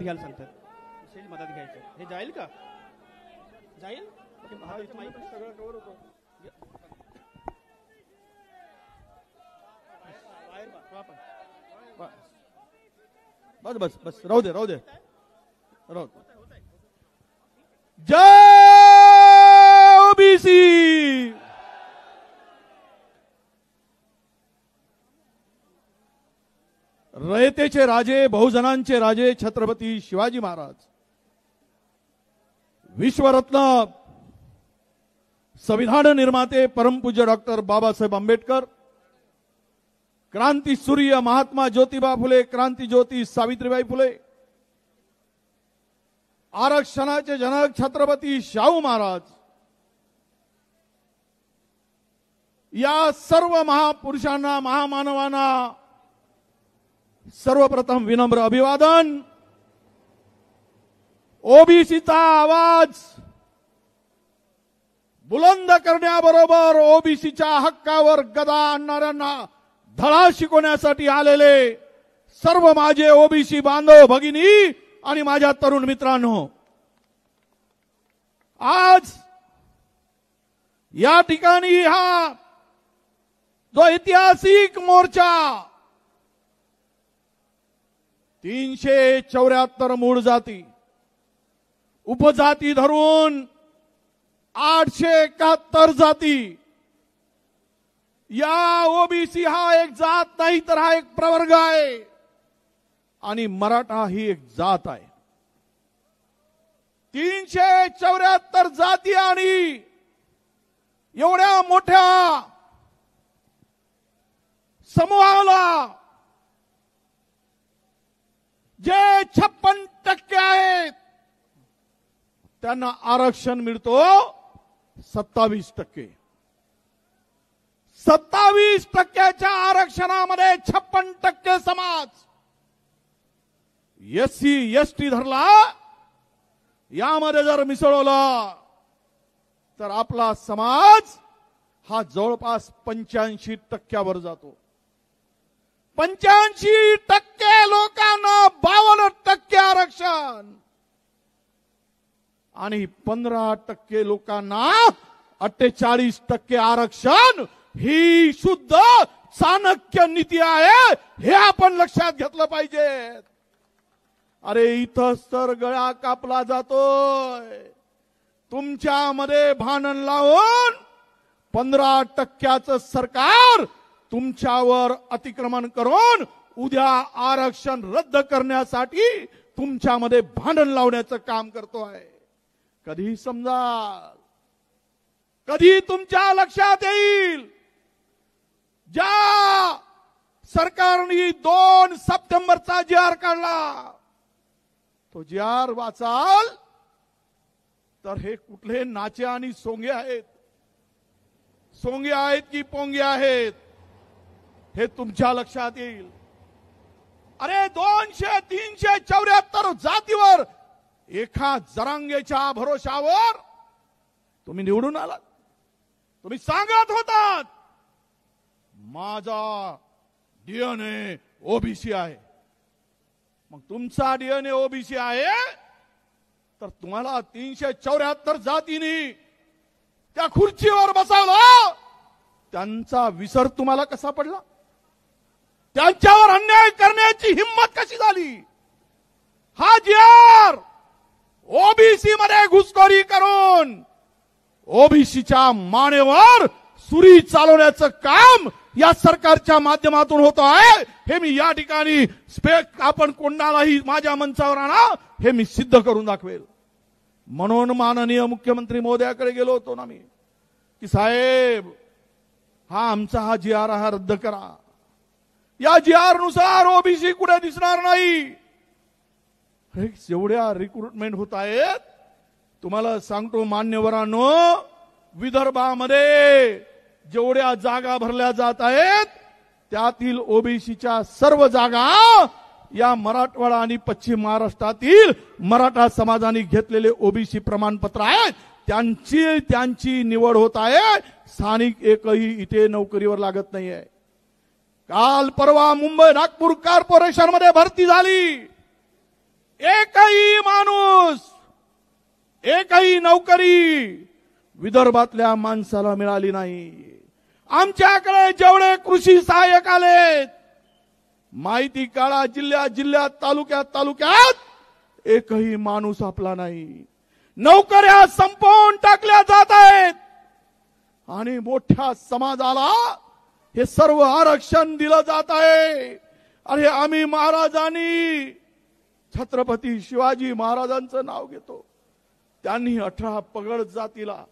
घ्यायला सांगतात. विशेष मदत घ्यायचं. हे जाईल का? जाईल? हा इथं माईक सगळं कव्हर होतो. बस बस बस राहू दे राहू दे राहू दे. जय ओबीसी. रयतेचे राजे, बहुजनांचे राजे छत्रपती शिवाजी महाराज, विश्वरत्न संविधान निर्माते परमपूज्य डॉक्टर बाबासाहेब आंबेडकर, क्रांती सूर्य महात्मा ज्योतिबा फुले, क्रांती ज्योती सावित्रीबाई फुले, आरक्षणाचे जनक छत्रपती शाहू महाराज, या सर्व महापुरुषांना, महामानवांना सर्वप्रथम विनम्र अभिवादन. ओबीसीचा आवाज बुलंद करण्याबरोबर ओबीसीच्या हक्कावर गदा आणणाऱ्यांना धडा शिकवण्यासाठी आलेले सर्व माझे ओबीसी बांधव भगिनी आणि माझ्या तरुण मित्रांनो, आज या ठिकाणी हा जो ऐतिहासिक मोर्चा 374 मूळ जाती उपजाती धरून 871 जाती, या ओबीसी हा एक जात नाही तर हा एक प्रवर्ग आहे आणि मराठा ही एक जात आहे. 374 जाती आणि एवढ्या मोठ्या समूहाला जे 56% आहेत त्यांना आरक्षण मिळतो 27%. 27%च्या आरक्षणामध्ये 56% समाज एससी एसटी धरला, यामध्ये जर मिसळवला तर आपला समाज हा जवळपास 85% जातो. 85% लोकांना 52% आरक्षण आणि 15% लोकांना 48% आरक्षण ही शुद्ध चाणक्य नीती आहे, हे आपण लक्षात घेतलं पाहिजे. अरे इथंच तर गळा कापला जातोय. तुमच्यामध्ये भांडण लावून 15%चं सरकार तुमच्यावर अतिक्रमण करून उद्या आरक्षण रद्द करण्यासाठी तुमच्यामध्ये भांडण लावण्याचं काम करतो आहे. कधी समजा, कधी तुमच्या लक्षात येईल, ज्या सरकारने 2 सप्टेंबरचा जी.आर. काढला, तो जी.आर. वाचाल तर हे कुठले नाचे आणि सोंगे आहेत, सोंगे आहेत की पोंगे आहेत हे तुमच्या लक्षात येईल. अरे 200-374 जातीवर एका जरांगेच्या भरोशावर तुम्ही निवडून आलात. तुम्ही सांगत होतात माझा डीएनए ओबीसी आहे. मग तुमचा डीएनए ओबीसी आहे तर तुम्हाला 374 जातींनी त्या खुर्चीवर बसवलं, त्यांचा विसर तुम्हाला कसा पडला? त्यांच्यावर अन्याय करण्याची हिम्मत कशी झाली? हा जी.आर. ओबीसी मध्ये घुसखोरी करून ओबीसीच्या मानेवर सुरी चालवण्याचं काम या सरकारच्या माध्यमातून होत आहे. हे मी या ठिकाणी आपण कोणालाही माझ्या मंचावर आणा, हे मी सिद्ध करून दाखवेल. म्हणून माननीय मुख्यमंत्री महोदयाकडे गेलो होतो ना मी, की साहेब हा आमचा हा जी.आर. हा रद्द करा. या जी.आर. नुसार ओबीसी कुठे दिसणार नाही. जेवढ्या रिक्रुटमेंट होत आहेत तुम्हाला सांगतो मान्यवरांनो, विदर्भामध्ये जेवढ्या जागा भरल्या जात आहेत त्यातील ओबीसीच्या सर्व जागा या मराठवाडा आणि पश्चिम महाराष्ट्रातील मराठा समाजाने घेतलेले ओबीसी प्रमाणपत्र आहेत, त्यांची निवड होत आहे. स्थानिक एकही इथे नोकरीवर लागत नाहीये. काल परवा मुंबई नागपूर कॉर्पोरेशन मध्ये भरती झाली, एक सरकारी नोकरी विदर्भातल्या माणसाला मिळाली नाही। आमच्याकडे जेवढे कृषी सहाय्यक आलेत, माहिती काढा, जिल्ह्यात जिल्ह्यात, तालुक्यात तालुक्यात एकही माणूस आपला नाही। नोकऱ्या संपवून टाकल्या जात आहेत आणि मोठ्या समाजाला हे सर्व आरक्षण दिलं जात आहे। अरे आम्ही महाराजांनी, छत्रपती शिवाजी महाराजांचं नाव घेतो, त्यांनी 18 पगड जातीला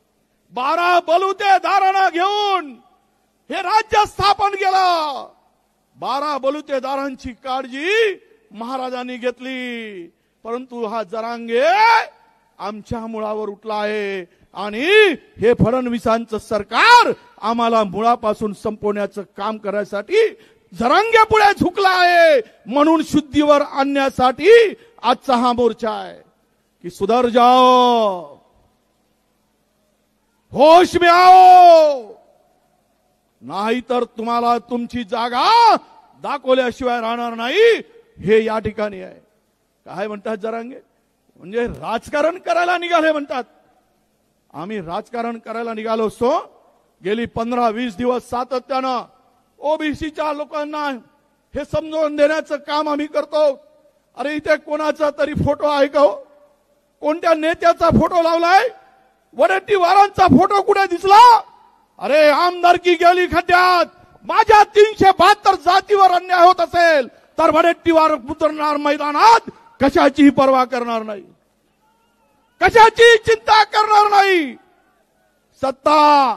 12 बलुतेदारांना घेऊन हे राज्य स्थापन केलं। 12 बलुतेदारांची काळजी महाराजांनी घेतली, परंतु हा जरांगे आमच्या मुळावर उठला आहे आणि हे फडणवीसांचं सरकार आम्हाला मुळापासून संपवण्याचं काम करण्यासाठी जरांगे पुढे झुकला आहे। म्हणून शुद्धीवर आणण्यासाठी आजचा हा मोर्चा आहे की सुधर जाओ, होश में आओ, नाहीतर तुम्हाला तुमची जागा दाखवल्याशिवाय राहणार नाही। हे या ठिकाणी आहे। काय म्हणतात जरांगे? म्हणजे राजकारण करायला निघाले म्हणतात। आम्ही राजकारण करायला निघालो असतो। गेली 15-20 दिवस सातत्यानं ओबीसीच्या लोकांना हे समजावून देण्याचं काम आम्ही करतो। अरे इथे कोणाचा तरी फोटो आहे का हो? कोणत्या नेत्याचा फोटो लावलाय? वडेट्टीवारांचा फोटो कुठे दिसला? अरे आमदारकी गेली खड्ड्यात। माझ्या 372 जातीवर अन्याय होत असेल तर वडेट्टीवार उतरणार मैदानात, कशाचीही पर्वा करणार नाही, कशाची चिंता करणार नाही। सत्ता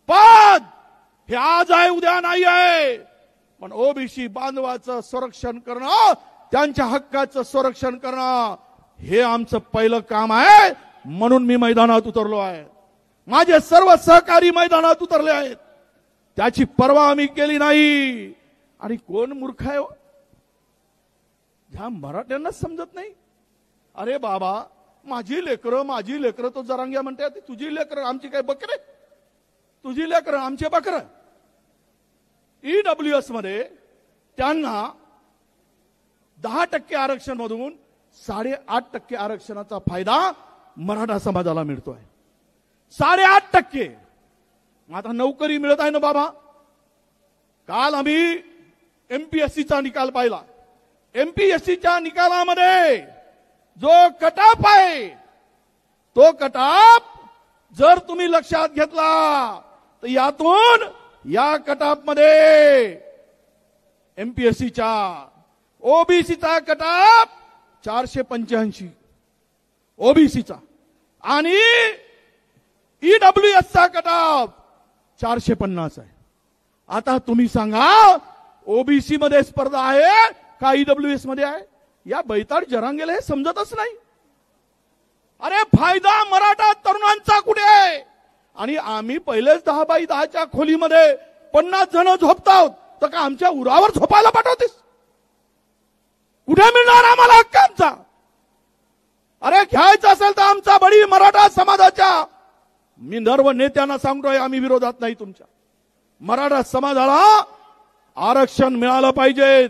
पद हे आज आहे उद्या नाही आहे, पण ओबीसी बांधवाचं संरक्षण करणं, त्यांच्या हक्काचं संरक्षण करणं हे आमचं पहिलं काम आहे। म्हणून मी मैदानात उतरलो आहे। माझे सर्व सहकारी मैदानात उतरले आहेत। त्याची पर्वा आम्ही केली नाही। आणि कोण मूर्ख आहे? ह्या मराठ्यांना समजत नाही। अरे बाबा, माझी लेकरं तो जरांग्या म्हणते, तुझी लेकरं आमची काय बकरे? तुझी लेकरं आमचे बकरं? ईडब्ल्यूएस मध्ये त्यांना 10% आरक्षण मधून 8.5% आरक्षणाचा फायदा मराठा समाजाला मिळतोय। 8.5%। आता नोकरी मिळत आहे ना बाबा। काल आम्ही एमपीएससीचा निकाल पाहिला। एमपीएससीच्या निकालामध्ये जो कटाप आहे, तो कटाप जर तुम्ही लक्षात घेतला तर यातून या कटाप मध्ये एमपीएससीच्या ओबीसीचा कटाप 485 ओबीसीचा आणि ईडब्ल्यूएसचा कटाप 450 आहे। आता तुम्ही सांगा, ओबीसी मध्ये स्पर्धा आहे का ईडब्ल्यूएस मध्ये आहे? या बैताड जरांगेला हे समजतच नाही। अरे फायदा मराठा तरुणांचा कुठे आहे? आणि आम्ही पहिलेच 10x10च्या खोलीमध्ये 50 जण झोपतात, तर का आमच्या उरावर झोपायला पाठवतेस? कुठे मिळणार आम्हाला हक्क आमचा? अरे घ्यायचं असेल तर आमचा बळी मराठा समाजाच्या, मी सर्व नेत्यांना सांगतोय, आम्ही विरोधात नाही तुमच्या। मराठा समाजाला आरक्षण मिळालं पाहिजे,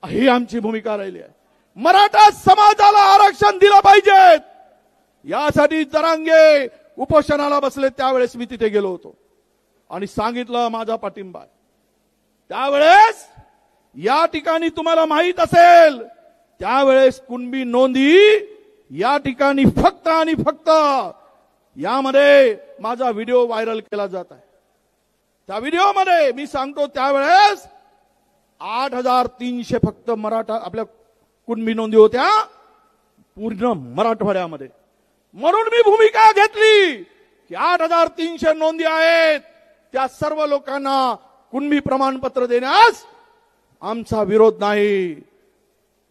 ही आमची भूमिका राहिली आहे। मराठा समाजाला आरक्षण दिलं पाहिजे, यासाठी जरांगे उपोषणाला बसले। त्यावेळेस मी तिथे गेलो होतो आणि सांगितलं माझा पाठिंबा। त्यावेळेस या ठिकाणी तुम्हाला माहित असेल, त्यावेळेस कुणबी नोंदी या ठिकाणी फक्त आणि फक्त यामध्ये माझा व्हिडिओ व्हायरल केला जात आहे। त्या व्हिडिओमध्ये मी सांगतो, त्यावेळेस 8,300 फक्त मराठा आपल्या कुणबी नोंदी होत्या पूर्ण मराठवाड्यामध्ये। म्हणून मी भूमिका घेतली की 8,300 नोंदी आहेत, त्या सर्व लोकांना कुणबी प्रमाणपत्र देण्यास आमचा विरोध नाही,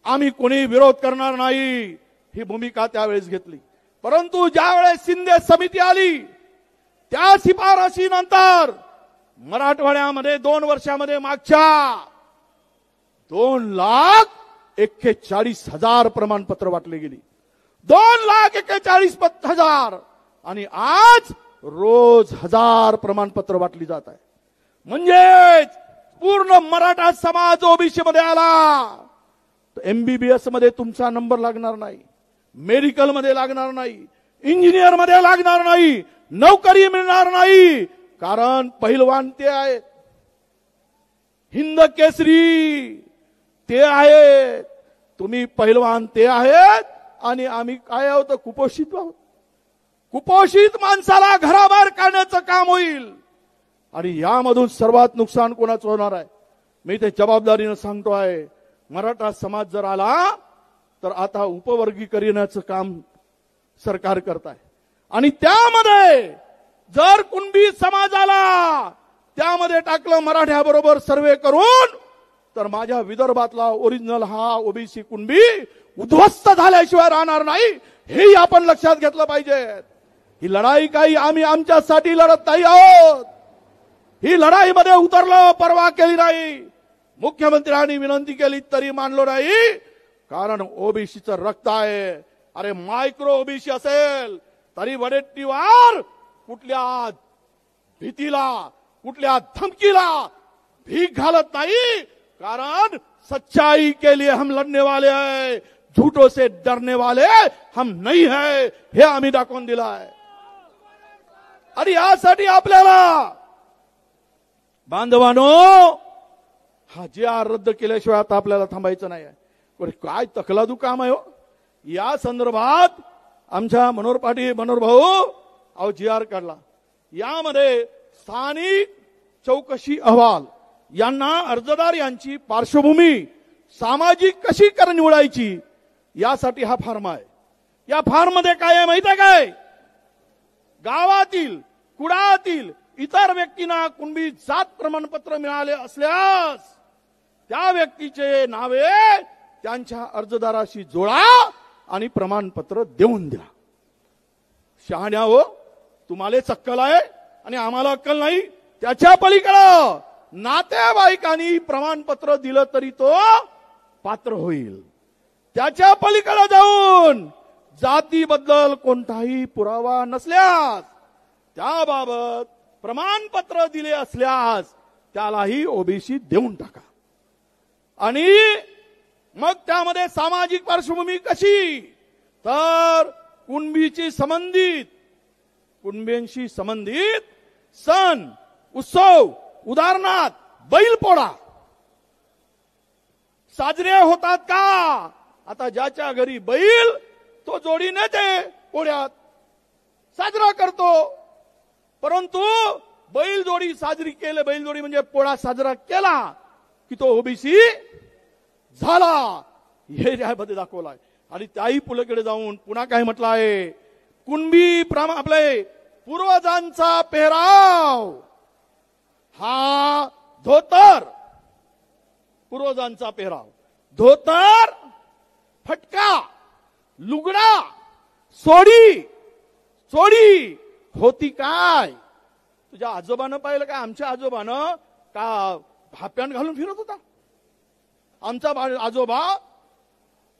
आम्ही कोणी विरोध करणार नाही, ही भूमिका त्यावेळेस घेतली। परंतु ज्यावेळेस शिंदे समिती आली, त्या शिफारशीनंतर मराठवाड्यामध्ये 2 वर्षामध्ये मागच्या 2,41,000 प्रमाणपत्र वाटले गेली। 2,41,000 आणि आज रोज 1000 प्रमाणपत्र वाटली जात आहे। म्हणजे पूर्ण मराठा समाज ओबीसी मध्ये आला तर एमबीबीएस मध्ये तुमचा नंबर लागणार नाही, मेडिकल मध्ये लागणार नाही, इंजिनियर मध्ये लागणार नाही, नोकरी मिळणार नाही, कारण पहिलवान ते आहेत, हिंद केसरी ते आहेत, तुम्ही पहिलवान ते आहेत आणि आम्ही काय आहोत, कुपोषित आहोत. कुपोषित माणसाला घराबाहेर काढण्याचं काम होईल आणि यामधून सर्वात नुकसान कोणाचं होणार आहे. मी ते जबाबदारीने सांगतो आहे. मराठा समाज जर आला तर आता उपवर्गीकरणाचं काम सरकार करत आहे आणि त्यामध्ये जर कुणबी समाजाला त्यामध्ये टाकलं मराठ्याबरोबर सर्वे करून, तर माझ्या विदर्भातला ओरिजिनल हा ओबीसी कुणबी उद्ध्वस्त झाल्याशिवाय राहणार नाही, हेही आपण लक्षात घेतलं पाहिजे. ही लढाई काही आम्ही आमच्यासाठी लढत नाही आहोत. ही लढाईमध्ये उतरलो, परवा केली नाही, मुख्यमंत्र्यांनी विनंती केली तरी मानलो नाही, कारण ओबीसीचं रक्त आहे. अरे मायक्रो ओबीसी असेल तरी वडेट्टीवार कुठल्या भीतीला, कुठल्या धमकीला भीक घालत नाही, कारण सच्चाई के लिए हम लढने वाले हैं, झूठों से डरने वाले हम नहीं है, हे आम्ही दाखवून दिलं आहे. आणि यासाठी आपल्याला बांधवानो हा JR रद्द केल्याशिवाय आता आपल्याला थांबायचं नाही आहे. काय तकलादू काम आहे हो. या संदर्भात आमच्या मनोहर पाटील, मनोहर भाऊ अहो JR काढला. यामध्ये स्थानिक चौकशी अहवाल यांना अर्जदार यांची पार्श्वभूमी सामाजिक कशी निवडायची यासाठी हा फॉर्म आहे. या फॉर्म मध्ये काय आहे माहिती आहे काय, गावातील कुडातील इतर व्यक्तींना कुणबी जात प्रमाणपत्र मिळाले असल्यास त्या व्यक्तीचे नावे त्यांच्या अर्जदाराशी जोडा आणि प्रमाणपत्र देऊन द्या. शहाण्या हो, तुम्हाला अक्कल आहे आणि आम्हाला अक्कल नाही. त्याच्या पलीकडे नातेवाईकांनी प्रमाणपत्र दिलं तरी तो पात्र होईल. त्याच्या पलीकडे जाऊन जातीबद्दल कोणताही पुरावा नसल्यास, त्याबाबत प्रमाणपत्र दिले असल्यास त्यालाही ओबीसी देऊन टाका. आणि मग त्यामध्ये सामाजिक पार्श्वभूमी कशी, तर कुणबींशी संबंधित सण उत्सव, उदाहरणार्थ बैलपोळा साजरे होतात का. आता ज्याच्या घरी बैल तो जोडीने ते पोळ्यात साजरा करतो, परंतु बैलजोडी साजरी केली, बैलजोडी म्हणजे पोळा साजरा केला की तो ओबीसी झाला, हे यामध्ये दाखवलं आहे. आणि त्याही पुढे जाऊन पुन्हा काय म्हटलं आहे, कुणबी आपले पूर्वजांचा पेहराव हा धोतर, पूर्वजांचा पेहराव धोतर, फटका, लुगडा, सोडी होती काय. तुझ्या आजोबानं पाहिलं काय, आमच्या आजोबानं का हा पॅन्ट घालून फिरत होता. आमचा आजोबा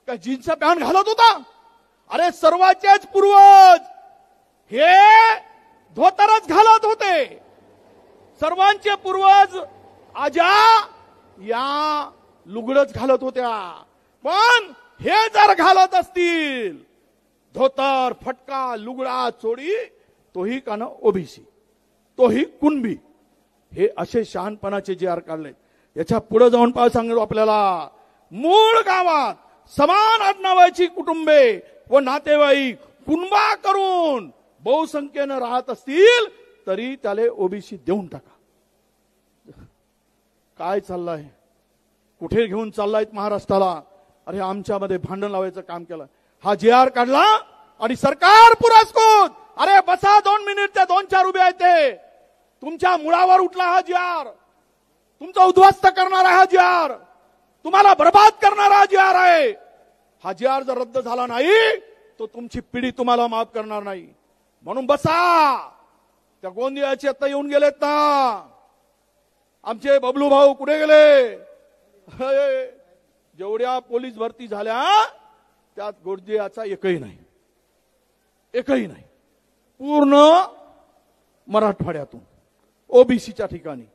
का जीन्सचा पॅन्ट घालत होता. अरे सर्वांचेच पूर्वज हे धोतरच घालत होते. सर्वांचे पूर्वज आजा या लुगडच घालत होत्या. पण हे जर घालत असतील धोतर, फटका, लुगडा, चोडी, तोही का ना ओबीसी, तोही कुणबी, हे असे शहाणपणाचे JR काढले. याच्या पुढे जाऊन सांगतो आपल्याला, मूळ गावात समान आडनावाची कुटुंबे व नातेवाईक कुणबा करून बहुसंख्येनं राहत असतील तरी त्याला ओबीसी देऊन टाका. काय चाललंय, कुठे घेऊन चाललाय महाराष्ट्राला. अरे आमच्यामध्ये भांडण लावायचं काम केलं. हा JR काढला आणि सरकार पुरस्कृत. अरे बसा 2 मिनिट, ते 2-4 उभे आहेत, ते तुमच्या मुळावर उठला हा JR, तुमचा उद्ध्वस्त करणारा हा JR, तुम्हाला बर्बाद करणारा JR आहे. हा JR जर रद्द झाला नाही तो तुमची पिढी तुम्हाला माफ करणार नाही. म्हणून बसा. त्या गोंदियाचे आता येऊन गेलेत ना, आमचे बबलू भाऊ कुठे गेले. जेवढ्या पोलीस भरती झाल्या त्यात गोंदियाचा एकही नाही, पूर्ण मराठवाड्यातून ओबीसीच्या ठिकाणी.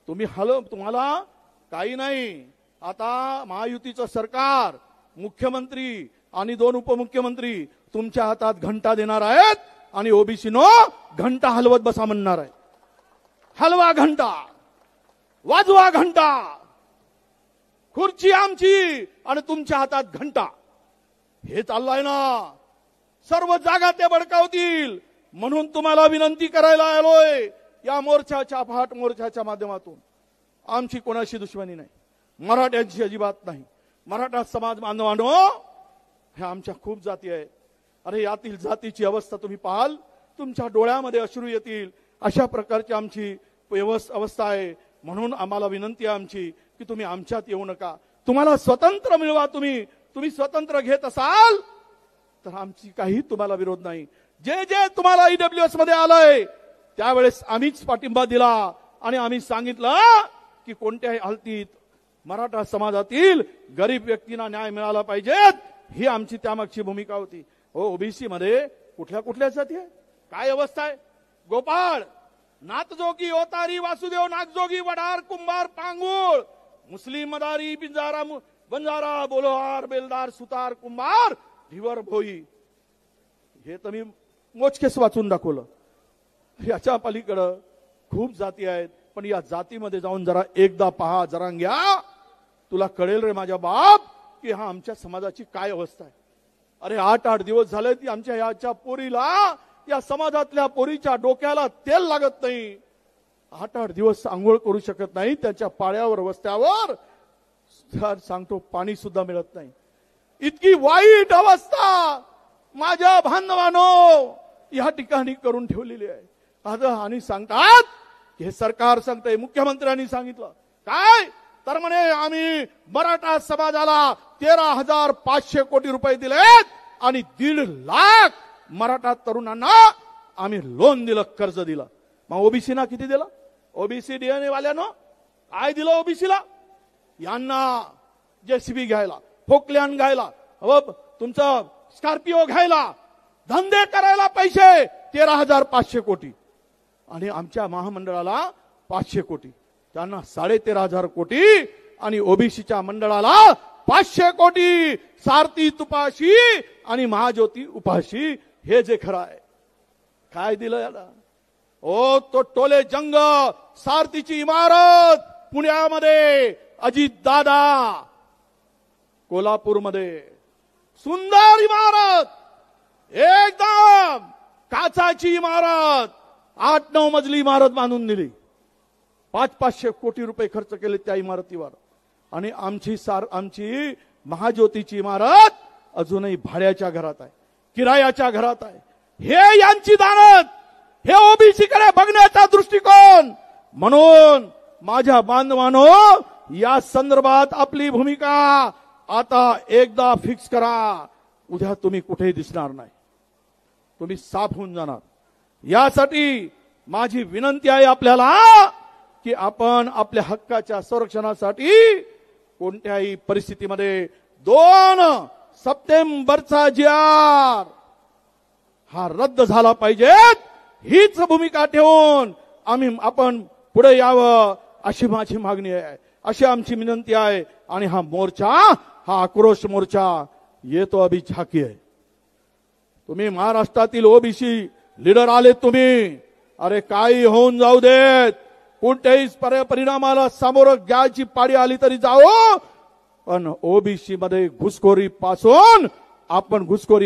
तुम्हाला काही नाही. आता महायुतीचं सरकार, मुख्यमंत्री आणि 2 उपमुख्यमंत्री तुमच्या हातात घंटा देणार आहेत आणि ओबीसी नो घंटा हलवत बसा म्हणणार आहे. हलवा घंटा, वाजवा घंटा, खुर्ची आमची आणि तुमच्या हातात घंटा. हे चाललंय ना. सर्व जागा ते बळकावतील. म्हणून तुम्हाला विनंती करायला आलोय या मोर्चाच्या, फाट मोर्चाच्या माध्यमातून. आमची कोणाशी दुश्मनी नाही, मराठ्यांची अजिबात नाही. मराठा समाज बांधवांनो, हे आमच्या खूप जाती आहेत. अरे यातील जातीची अवस्था तुम्ही पाहाल, तुमच्या डोळ्यामध्ये अश्रू येतील. अशा प्रकारची आमची अवस्था आहे. म्हणून आम्हाला विनंती आहे आमची की तुम्ही आमच्यात येऊ नका. तुम्हाला स्वतंत्र मिळवा. तुम्ही स्वतंत्र घेत असाल तर आमची काही तुम्हाला विरोध नाही. जे जे तुम्हाला ईडब्ल्यूएस मध्ये आलंय त्यावेळेस आम्हीच पाठिंबा दिला आणि आम्ही सांगितलं की कोणत्याही हालतीत मराठा समाजातील गरीब व्यक्तींना न्याय मिळाला पाहिजे. ही आमची त्यामागची भूमिका होती. हो, ओबीसी मध्ये कुठल्या कुठल्या जाती आहे, काय अवस्था आहे. गोपाळ, नाथजोगी, ओतारी, वासुदेव, नागजोगी, वडार, कुंभार, पांगुळ, मुस्लिम, मदारी, बंजारा, बोलोहार, बेलदार, सुतार, कुंभार, भिवर, भोई. हे तर मी मोजकेच वाचून दाखवलं. याच्या पलीकडं खूप जाती आहेत. पण या जातीमध्ये जाऊन जरा एकदा पहा, जरा घ्या, तुला कळेल रे माझ्या बाप की हा आमच्या समाजाची काय अवस्था आहे. अरे 8-8 दिवस झाले ती आमच्या याच्या पोरीला, या समाजातल्या पोरीच्या डोक्याला तेल लागत नाही. 8-8 दिवस आंघोळ करू शकत नाही. त्याच्या पाळ्यावर, वस्त्यावर सांगतो पाणी सुद्धा मिळत नाही. इतकी वाईट अवस्था माझ्या बांधवांनो या ठिकाणी करून ठेवलेली आहे. आणि सांगतात हे सरकार सांगतंय, मुख्यमंत्र्यांनी सांगितलं काय तर म्हणे आम्ही मराठा समाजाला 13,500 कोटी रुपये दिलेत आणि 1.5 लाख मराठा तरुणांना आम्ही लोन दिलं, कर्ज दिलं. मग ओबीसीना किती दिलं? ओबीसी डीएनए वाल्यानं काय दिलं ओबीसीला? यांना जेसीबी घ्यायला, फोकलॅन घ्यायला, तुमचं स्कॉर्पिओ घ्यायला, धंदे करायला पैसे 13,500 कोटी आणि आमच्या महामंडळाला 500 कोटी. त्यांना 13,500 कोटी आणि ओबीसीच्या मंडळाला 500 कोटी. सारथी तुपाशी आणि महाज्योती उपाशी. हे जे खरं आहे. काय दिलं याला? ओ तो टोले जंग सारथीची इमारत पुण्यामध्ये, अजित दादा कोल्हापूरमध्ये सुंदर इमारत, एकदम काचाची इमारत, 8-9 मजली इमारत बांधून दिली. 500-500 कोटी रुपये खर्च केले त्या इमारतीवर. आणि आमची महाज्योतीची इमारत अजूनही भाड्याच्या घरात आहे, किरायाच्या घरात आहे. हे यांची दानत, हे ओबीसी कडे बघण्याचा दृष्टिकोन. म्हणून माझ्या बांधवांनो, या संदर्भात आपली भूमिका आता एकदा फिक्स करा. उद्या तुम्ही कुठेही दिसणार नाही, तुम्ही साफ होऊन जाणार. यासाठी माझी विनंती आहे आपल्याला की आपण आपल्या हक्काच्या संरक्षणासाठी कोणत्याही परिस्थितीमध्ये 2 सप्टेंबरचा GR हा रद्द झाला पाहिजे. हीच भूमिका ठेवून आपण पुढे यावं अशी माझी मागणी आहे, अशी आमची विनंती आहे. आणि हा मोर्चा, हा आक्रोश मोर्चा येतो अभी झाकी आहे. तुम्ही महाराष्ट्रातील ओबीसी लीडर आले तुम्ही. अरे काही होऊन जाऊ देत, कोणत्याही परिणामाला सामोरं घ्यायची पाळी आली तरी जाओ. पण ओबीसी मध्ये घुसखोरी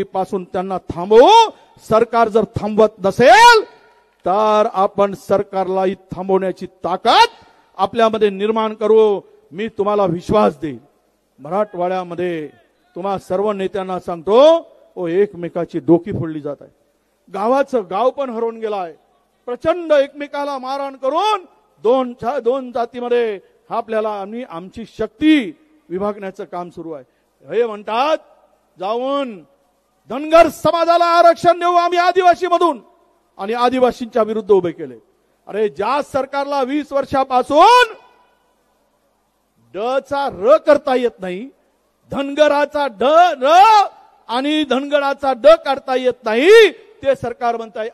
पासून त्यांना थांबवू. सरकार जर थांबवत नसेल तर आपण सरकारलाही थांबवण्याची ताकद आपल्यामध्ये निर्माण करू. मी तुम्हाला विश्वास देईन. मराठवाड्यामध्ये तुम्हा सर्व नेत्यांना सांगतो, एकमेकाची डोकी फोडली जात आहे. गावाचं गाव पण हरवून गेला आहे. प्रचंड एकमेकाला मारहाण करून दोन जातीमध्ये आपल्याला आमची शक्ती विभागण्याचं काम सुरू आहे. हे म्हणतात जाऊन धनगर समाजाला आरक्षण देऊ आम्ही आदिवासी मधून, आणि आदिवासींच्या विरुद्ध उभे केले. अरे ज्या सरकारला 20 वर्षापासून ड चा र करता येत नाही, धनगराचा ड र आणि धनगराचा ड काढता येत नाही, ते सरकार म्हणताय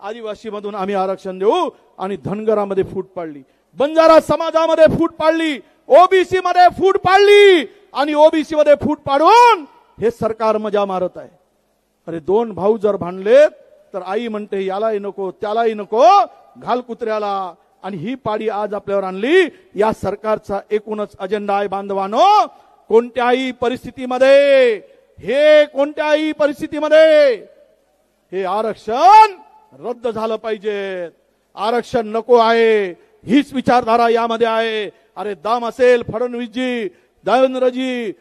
आदिवासी मधून आम्ही आरक्षण देऊ. आणि धनगरामध्ये फूट पाडली, बंजारा समाजामध्ये फूट पाडली, ओबीसी मध्ये फूट पाडली आणि ओबीसी मध्ये फूट पाडून हे सरकार मजा मारत आहे. अरे दोन भाऊ जर भांडलेत तर आई म्हणते यालाही नको त्यालाही नको, घाल कुत्र्याला. आणि ही पाडी आज आपल्यावर आणली. या सरकारचा एकूणच अजेंडा आहे बांधवानो, कोणत्याही परिस्थितीमध्ये हे आरक्षण रद्द झालं पाहिजे. आरक्षण नको आहे हीच विचारधारा यामध्ये आहे. अरे दम असेल फडणवीसजी, देवेंद्रजी,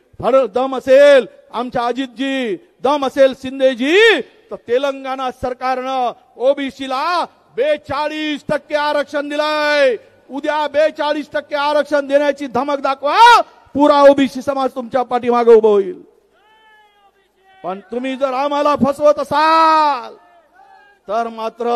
दम असेल आमच्या अजितजी, दम असेल शिंदेजी, तर तेलंगणा सरकारनं ओबीसीला 42% आरक्षण दिलंय. उद्या 42% आरक्षण देण्याची धमक दाखवा, पुरा ओबीसी समाज तुमच्या पाठीमागे उभं होईल. पण तुम्ही जर आम्हाला फसवत असाल तर मात्र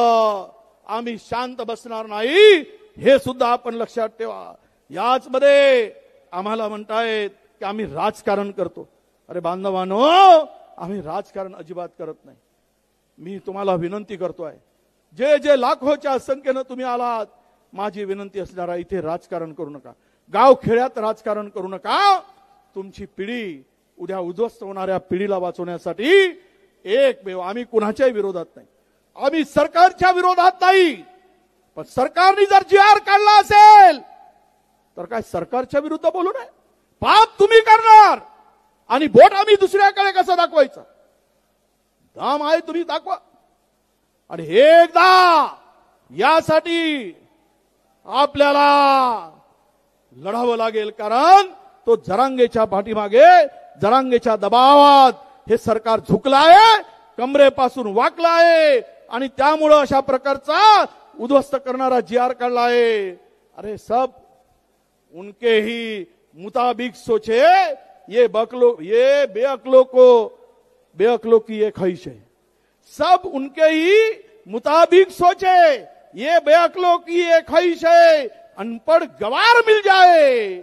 आम्ही शांत बसणार नाही, हे सुद्धा आपण लक्षात ठेवा. याच मध्ये आम्हाला म्हणतायत की आम्ही राजकारण करतो. अरे बांधवांनो, आम्ही राजकारण अजिबात करत नाही. मी तुम्हाला विनंती करतोय, जे लाखोच्या संख्येनं तुम्ही आलात, माझी विनंती असणार आहे इथे राजकारण करू नका, गाव खेड्यात राजकारण करू नका. तुमची पिढी, उद्या उद्ध्वस्त होणाऱ्या पिढीला वाचवण्यासाठी एकमेव, आम्ही कुणाच्याही विरोधात नाही, आम्ही सरकारच्या विरोधात नाही, पण सरकारने जर जी.आर. काढला असेल तर काय सरकारच्या विरुद्ध बोलू नये. पाप तुम्ही करणार आणि बोट आम्ही दुसऱ्याकडे कसं दाखवायचं, दम आहे तुम्ही दाखवा. आणि एकदा यासाठी आपल्याला लढावं लागेल, कारण तो जरांगेच्या पाठीमागे, जरांगेच्या दबावात हे सरकार झुकलाय, कमरेपासून वाकलाय आणि त्यामुळे अशा प्रकारचा उद्ध्वस्त करणारा जी.आर. काढला आहे. अरे सब उनके ही मुताबिक सोचे, ये बेअक्लों की ये ख्वाहिश है. सब उनके ही मुताबिक सोचे, ये बेअक्लों की ये ख्वाहिश है. अनपढ़ गवार मिल जाए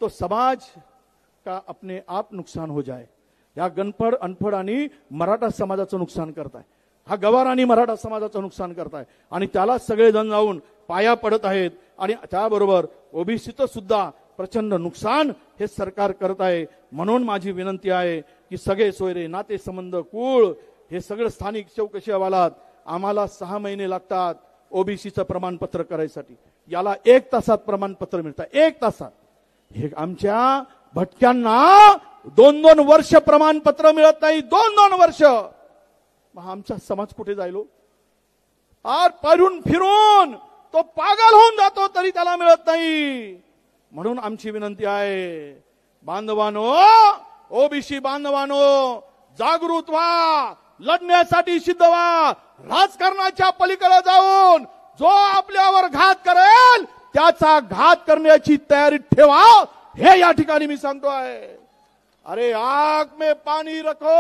तो समाज का अपने आप नुकसान हो जाए. या गणपड अनपढ आणि मराठा समाजाचं नुकसान करताय, हा गवार आणि मराठा समाजाचं नुकसान करताय आणि त्याला सगळेजण जाऊन पाया पडत आहेत. आणि त्याबरोबर ओबीसीचं सुद्धा प्रचंड नुकसान हे सरकार करत आहे. म्हणून माझी विनंती आहे की सगळे सोयरे, नाते संबंध, कुळ, हे सगळं स्थानिक चौकशी अहवालात आम्हाला 6 महिने लागतात ओबीसीचं प्रमाणपत्र करायसाठी. याला 1 तासात प्रमाणपत्र मिळतं, 1 तासात. हे आमच्या भटक्यांना 2-2 वर्ष प्रमाणपत्र मिळत नाही, 2-2 वर्ष. मग आमचा समाज कुठे जायलो? आर पारून फिरून तो पागल होऊन जातो तरी त्याला मिळत नाही. म्हणून आमची विनंती आहे, बांधवानो, ओबीसी बांधवानो, जागृत व्हा, लढण्यासाठी सिद्ध व्हा. राजकारणाच्या पलीकडे जाऊन जो आपल्यावर घात करेल त्याचा घात करण्याची तयारी ठेवा, हे या ठिकाणी मी सांगतोय. अरे आंख में पानी रखो,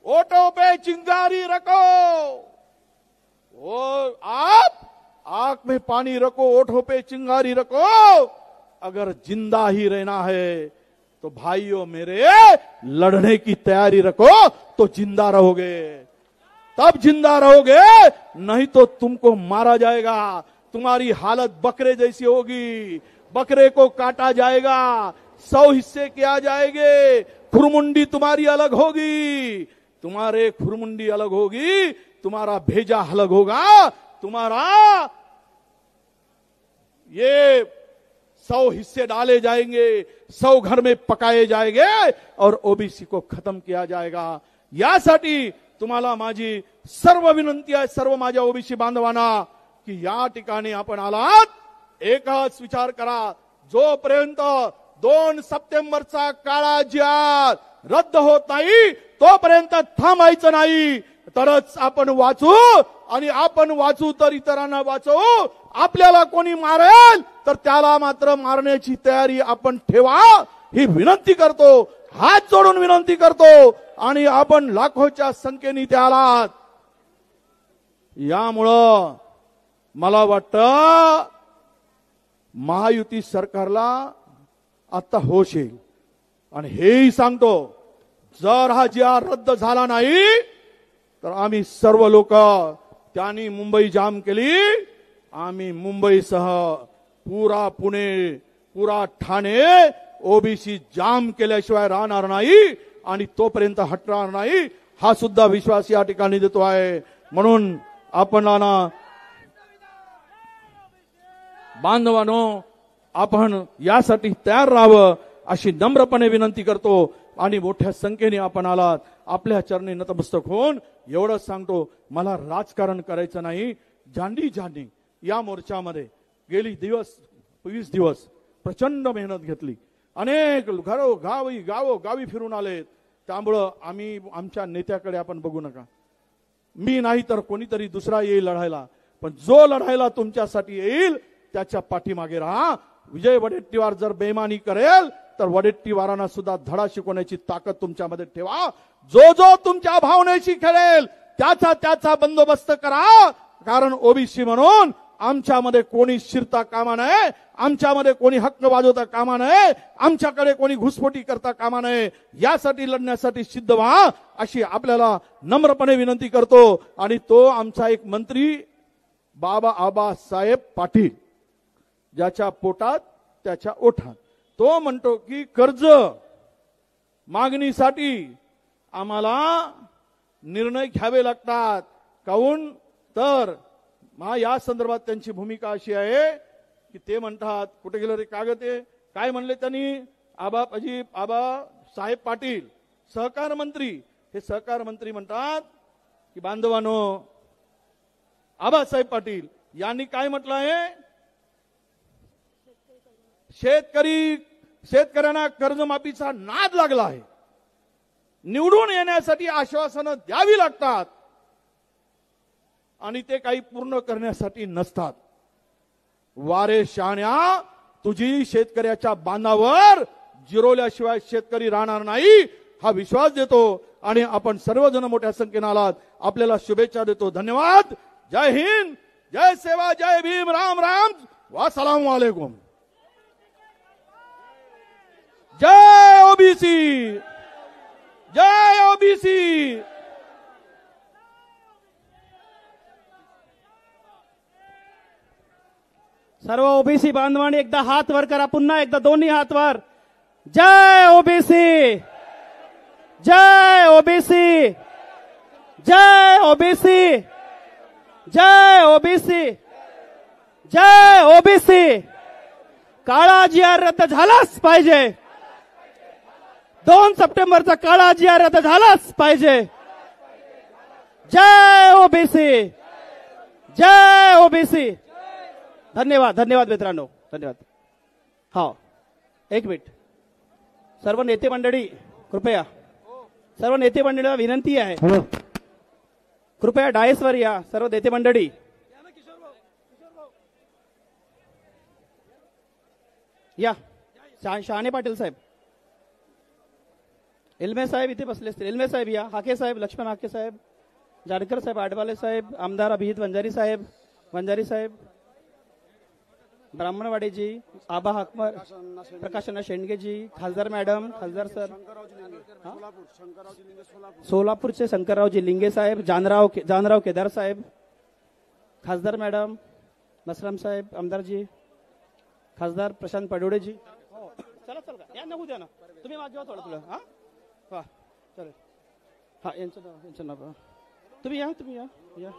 ओठों पे चिंगारी रखो. वो आप आंख में पानी रखो, ओठों पे चिंगारी रखो. अगर जिंदा ही रहना है तो भाइयों मेरे, लड़ने की तैयारी रखो तो जिंदा रहोगे, तब जिंदा रहोगे, नहीं तो तुमको मारा जाएगा. तुम्हारी हालत बकरे जैसी होगी, बकरे को काटा जाएगा, 100 हिस्से किया जाएंगे, खुरमुंडी तुम्हारी अलग होगी, तुम्हारे खुरमुंडी अलग होगी, तुम्हारा भेजा अलग होगा, तुम्हारा ये 100 हिस्से डाले जाएंगे, 100 घर में पकाए जाएंगे और ओबीसी को खत्म किया जाएगा. यासाठी तुम्हाला माझी सर्व विनंती आहे, सर्व माझ्या ओबीसी बांधवांना, की या ठिकाणी आपण आलात, एकच विचार करा, जोपर्यंत 2 सप्टेंबरचा काळा जी.आर. रद्द होत नाही तोपर्यंत थांबायचं नाही, तरच आपण वाचू. आणि आपण वाचू तर इतरांना वाचवू. आपल्याला कोणी मारेल तर त्याला मात्र मारण्याची तयारी आपण ठेवा, ही विनंती करतो, हात जोडून विनंती करतो. आणि आपण लाखोच्या संख्येने ते आलात. यामुळं मला वाटतं महायुती सरकारला आता होश येईल. आणि हेही सांगतो, जर हा जी.आर. रद्द झाला नाही तर आम्ही सर्व लोक, त्यांनी मुंबई जाम केली, आम्ही मुंबईसह पुरा पुणे, पुरा ठाणे ओबीसी जाम केल्याशिवाय राहणार नाही, आणि तोपर्यंत हटणार नाही, हा सुद्धा विश्वास या ठिकाणी देतो आहे. म्हणून आपणाला बांधवानो, आपण यासाठी तयार राहावं अशी नम्रपणे विनंती करतो. आणि मोठ्या संख्येने आपण आलात, आपल्या चरणी नतमस्तक होऊन एवढंच सांगतो, मला राजकारण करायचं नाही. झांडी झांडी या मोर्चामध्ये गेली 20 दिवस प्रचंड मेहनत घेतली. अनेक गावी फिरून आलेत. त्यामुळं आम्ही आमच्या नेत्याकडे आपण बघू नका. मी नाही तर कोणीतरी दुसरा येईल लढायला, पण जो लढायला तुमच्यासाठी येईल त्याच्या पाठीमागे राहा. विजय वडेट्टीवार जर बेईमानी करेल तर वडेट्टीवारांना सुद्धा धडा शिकवण्याची ताकद तुमच्यामध्ये ठेवा. जो तुमच्या भावनेशी खेळेल त्याचा बंदोबस्त करा. कारण ओबीसी म्हणून आमच्यामध्ये कोणी शिरता कामा नये, आमच्यामध्ये कोणी हक्क वाजवता कामा नये, आमच्याकडे कोणी घुसखोरी करता कामा नये. यासाठी लढण्यासाठी सिद्ध व्हा अशी आपल्याला नम्रपणे विनंती करतो. आणि तो आमचा एक मंत्री आबासाहेब पाटील, ज्याच्या पोटात त्याच्या ओठात, तो म्हणतो की कर्ज मागणीसाठी आम्हाला निर्णय घ्यावे लागतात. काऊन तर या संदर्भात त्यांची भूमिका अशी आहे की ते म्हणतात, कुठे गेलं रे कागद आहे, काय म्हणले त्यांनी, आबासाहेब पाटील सहकार मंत्री, हे सहकार मंत्री म्हणतात की बांधवानो, आबासाहेब पाटील यांनी काय म्हटलं आहे, शेतकऱ्यांना कर्जमाफीचा नाद लागला आहे. निवडून येण्यासाठी आश्वासनं द्यावी लागतात आणि ते काही पूर्ण करण्यासाठी नसतात. वारे शाण्या, तुझी शेतकऱ्याच्या बांधावर जिरवल्याशिवाय शेतकरी राहणार नाही हा विश्वास देतो. आणि आपण सर्वजण मोठ्या संख्येने आलात, आपल्याला शुभेच्छा देतो. धन्यवाद. जय हिंद, जय सेवा, जय भीम, राम राम, वासलाम वालेकुम. जय ओबीसी, जय ओबीसी. सर्व ओबीसी बांधवांनी एकदा हात वर करा, पुन्हा एकदा दोन्ही हात वर. जय ओबीसी, जय ओबीसी, जय ओबीसी, जय ओबीसी, जय ओबीसी. काळा GR रद्द झालाच पाहिजे. 2 सप्टेंबरचा काळा GR रद्द झालाच पाहिजे. जय ओबीसी, जय ओबीसी. धन्यवाद, धन्यवाद मित्रांनो, धन्यवाद. हा, एक मिनिट. सर्व नेते मंडळी कृपया, सर्व नेते मंडळीला विनंती आहे, कृपया डायसवर या. सर्व नेते मंडळी, या. शहाणे पाटील साहेब, एल्मे साहेब इथे बसले असतील. एल्मे साहेब या. हाके साहेब, लक्ष्मण हाके साहेब, जानकर साहेब, आडवाले साहेब, आमदार अभिजित वंजारी साहेब, ब्राह्मणवाडे जी, आबा हकमर, प्रकाशना शेंडगे जी, खासदार मॅडम, खासदार सर, सोलापूरचे शंकररावजी लिंगे साहेब, जानराव केदार साहेब, खासदार मॅडम, नसराम साहेब, आमदार जी, खासदार प्रशांत पडोडे जी. चला चला, या ना, उद्या ना, तुम्ही मागे थोडं. हा वा, चालेल. हा, यांचं नाव तुम्ही या.